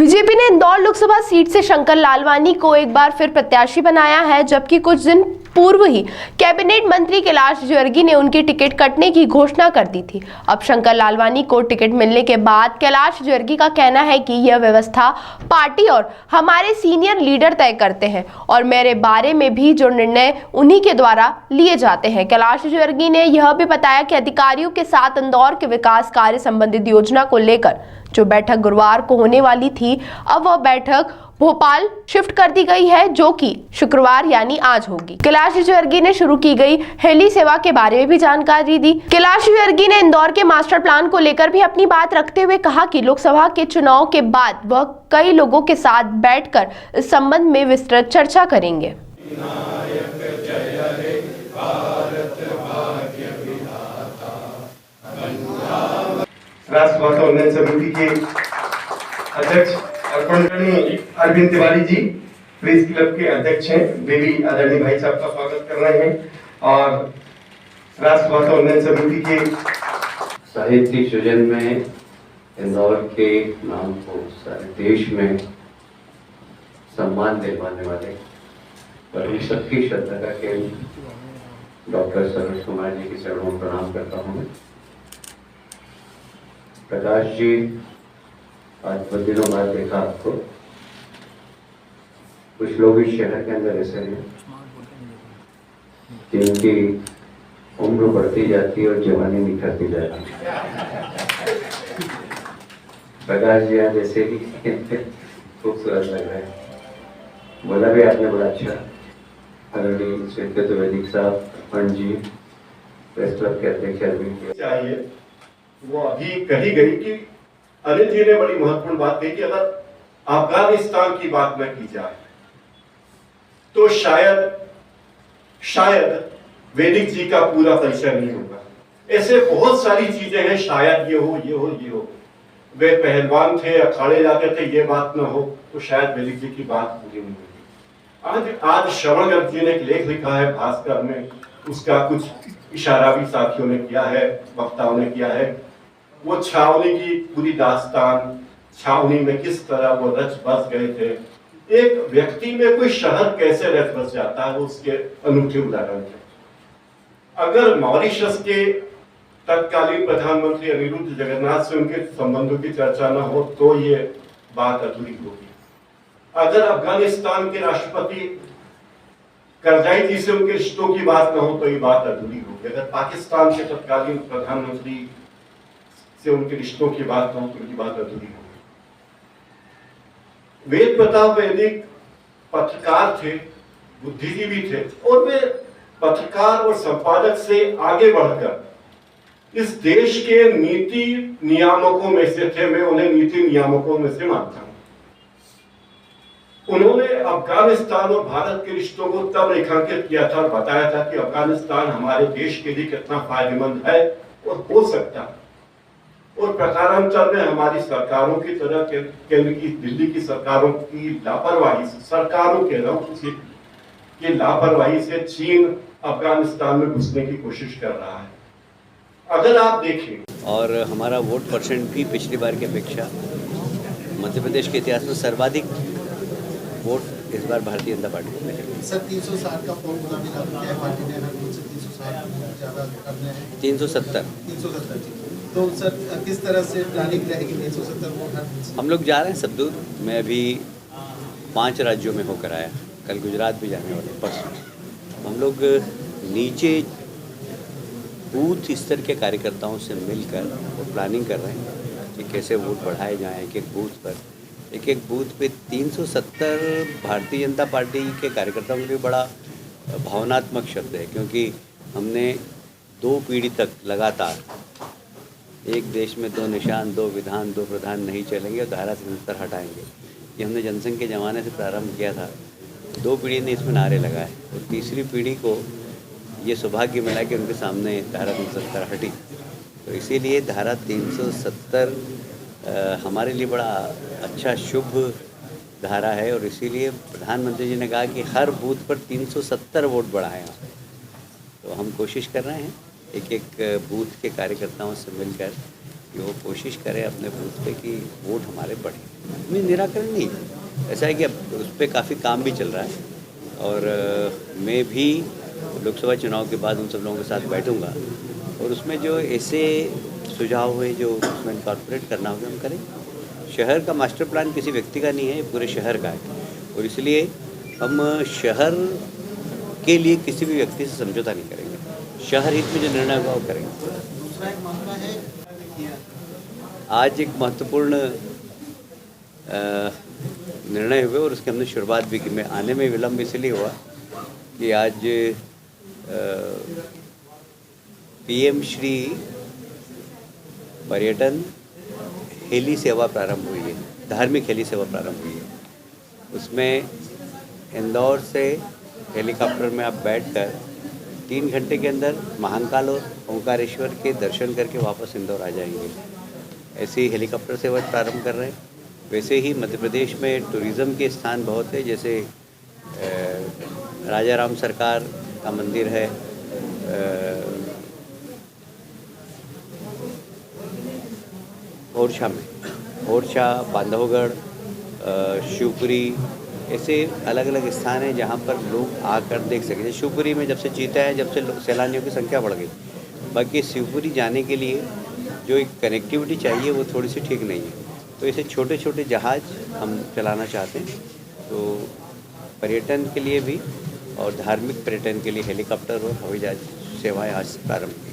BJP ने Indore Lok Sabha seat से शंकर लालवानी को एक बार फिर प्रत्याशी बनाया है, जबकि कुछ दिन पूर्व ही कैबिनेट मंत्री कैलाश ज्वर्गी ने उनकी टिकट कटने की घोषणा कर दी थी। अब शंकर लालवानी को टिकट मिलने के बाद कैलाश ज्वर्गी का कहना है कि यह व्यवस्था पार्टी और हमारे सीनियर लीडर तय करते हैं और मेरे बारे में भी जो निर्णय उन्हीं के द्वारा लिए जाते हैं। कैलाश ज्वर्गी ने यह भी बताया कि अधिकारियों के साथ इंदौर के विकास कार्य संबंधित योजना को लेकर जो बैठक गुरुवार को होने वाली थी, अब वह बैठक भोपाल शिफ्ट कर दी गई है, जो कि शुक्रवार यानी आज होगी। कैलाश ज्वर्गी ने शुरू की गई हेली सेवा के बारे में भी जानकारी दी। कैलाश ज्वर्गी ने इंदौर के मास्टर प्लान को लेकर भी अपनी बात रखते हुए कहा कि लोकसभा के चुनाव के बाद वह कई लोगों के साथ बैठकर इस संबंध में विस्तृत चर्चा करेंगे। राष्ट्र भाषा उन्नयन समिति के अध्यक्ष अरविंद तिवारी जी प्रेस क्लब के अध्यक्ष हैं, वे भी आदरणीय भाई साहब का स्वागत कर रहे हैं। और राष्ट्र भाषा उन्नयन समिति के साहित्य सृजन में इंदौर के नाम को सारे देश में सम्मान दिलवाने वाले और हम सबकी श्रद्धा का केंद्र डॉक्टर सरोज कुमार जी के चरणों में प्रणाम करता हूँ। प्रकाश जी, आज कुछ दिनों बाद देखा आपको। कुछ लोग इस शहर के अंदर ऐसे हैं जिनकी उम्र बढ़ती जाती है और जवानी निखरती जाती है। प्रकाश जी आज ऐसे ही खूबसूरत लग रहे हैं। बोला भी आपने बड़ा अच्छा। आदरणीय स्वीकृत वैदिक साहब, पंडित जी, प्रेस क्लब के अध्यक्ष अरविंद चाहिए वो अभी कही गई कि अनिल जी ने बड़ी महत्वपूर्ण बात कही कि अगर अफगानिस्तान की बात न की जाए तो शायद वैदिक जी का पूरा परिचय नहीं होगा। ऐसे बहुत सारी चीजें हैं, शायद ये हो। वे पहलवान थे, अखाड़े जाते थे, ये बात न हो तो शायद वैदिक जी की बात पूरी नहीं होगी। आज श्रवण गर्ग जी ने एक लेख लिखा है भास्कर में, उसका कुछ इशारा भी साथियों ने किया है, वक्ताओं ने किया है। वो छावनी की पूरी दास्तान, छावनी में किस तरह वो रच बस गए थे। एक व्यक्ति में कोई शहर कैसे रच बस जाता है, वो उसके अनूठे उदाहरण थे। अगर मॉरिशस के तत्कालीन प्रधानमंत्री अनिरुद्ध जगन्नाथ से उनके संबंधों की चर्चा न हो तो ये बात अधूरी होगी। अगर अफगानिस्तान के राष्ट्रपति करजाई जी से उनके रिश्तों की बात न हो तो ये बात अधूरी होगी। अगर पाकिस्तान के तत्कालीन प्रधानमंत्री से उनके रिश्तों की बात न हो तो उनकी बात अधूरी होगी। वेद प्रताप वैदिक पत्रकार थे, बुद्धिजीवी थे और वे पत्रकार और संपादक से आगे बढ़कर इस देश के नीति नियामकों में से थे। मैं उन्हें नीति नियामकों में से मानता हूं। उन्होंने अफगानिस्तान और भारत के रिश्तों को तब रेखांकित किया था और बताया था कि अफगानिस्तान हमारे देश के लिए कितना फायदेमंद है और हो सकता है। और प्रकारांतर में हमारी सरकारों की तरह केंद्र की, दिल्ली की सरकारों की लापरवाही से, सरकारों के लापरवाही से चीन अफगानिस्तान में घुसने की कोशिश कर रहा है। अगर आप देखें, और हमारा वोट परसेंट भी पिछली बार की अपेक्षा मध्य प्रदेश के इतिहास में सर्वाधिक वोट इस बार भारतीय जनता पार्टी को मिलेगा। सर 360 का फॉर्मूला भी लागू किया है पार्टी ने, हर से 360 ज़्यादा करने हैं। 370। तो सर किस तरह से प्लानिंग रहेगी 370 वोट? हम लोग जा रहे हैं सब दूर। मैं अभी 5 राज्यों में होकर आया, कल गुजरात भी जाने वाले, परसों। हम लोग नीचे बूथ स्तर के कार्यकर्ताओं से मिलकर वो प्लानिंग कर रहे हैं कि कैसे वोट बढ़ाए जाएं। एक एक बूथ पे 370 भारतीय जनता पार्टी के कार्यकर्ताओं के लिए बड़ा भावनात्मक शब्द है, क्योंकि हमने 2 पीढ़ी तक लगातार एक देश में 2 निशान, 2 विधान, 2 प्रधान नहीं चलेंगे और धारा 370 हटाएंगे। ये हमने जनसंघ के ज़माने से प्रारंभ किया था। 2 पीढ़ी ने इसमें नारे लगाए और तीसरी पीढ़ी को ये सौभाग्य मिला कि उनके सामने धारा 370 हटी। तो इसीलिए धारा 370 हमारे लिए बड़ा अच्छा शुभ धारा है और इसीलिए प्रधानमंत्री जी ने कहा कि हर बूथ पर 370 वोट बढ़ाएं। तो हम कोशिश कर रहे हैं एक एक बूथ के कार्यकर्ताओं से मिलकर कि वो कोशिश करें अपने बूथ पे कि वोट हमारे बढ़े। नहीं, निराकरण नहीं, ऐसा है कि अब उस पर काफ़ी काम भी चल रहा है और मैं भी लोकसभा चुनाव के बाद उन सब लोगों के साथ बैठूंगा और उसमें जो ऐसे सुझाव हुए जो उसमें इनकॉर्पोरेट करना होगा हम करेंगे। शहर का मास्टर प्लान किसी व्यक्ति का नहीं है, ये पूरे शहर का है और इसलिए हम शहर के लिए किसी भी व्यक्ति से समझौता नहीं करेंगे। शहर हित में जो निर्णय होगा वो करेंगे। दूसरा एक मामला है आज एक महत्वपूर्ण निर्णय हुए और उसकी हमने शुरुआत भी की। मैं आने में विलम्ब इसलिए हुआ कि आज पीएम श्री पर्यटन हेली सेवा प्रारंभ हुई है, धार्मिक हेली सेवा प्रारंभ हुई है। उसमें इंदौर से हेलीकॉप्टर में आप बैठकर 3 घंटे के अंदर महाकाल और ओंकारेश्वर के दर्शन करके वापस इंदौर आ जाएंगे। ऐसी हेलीकॉप्टर सेवा प्रारंभ कर रहे हैं। वैसे ही मध्य प्रदेश में टूरिज़्म के स्थान बहुत है, जैसे राजा राम सरकार का मंदिर है, ओरछा, बांधवगढ़, शिवपुरी, ऐसे अलग अलग स्थान हैं जहाँ पर लोग आकर देख सकें। शिवपुरी में जब से चीता है, जब से सैलानियों की संख्या बढ़ गई। बाकी शिवपुरी जाने के लिए जो एक कनेक्टिविटी चाहिए वो थोड़ी सी ठीक नहीं है, तो ऐसे छोटे छोटे जहाज़ हम चलाना चाहते हैं। तो पर्यटन के लिए भी और धार्मिक पर्यटन के लिए हेलीकॉप्टर और हवाई जहाज सेवाएँ आज से प्रारंभ की।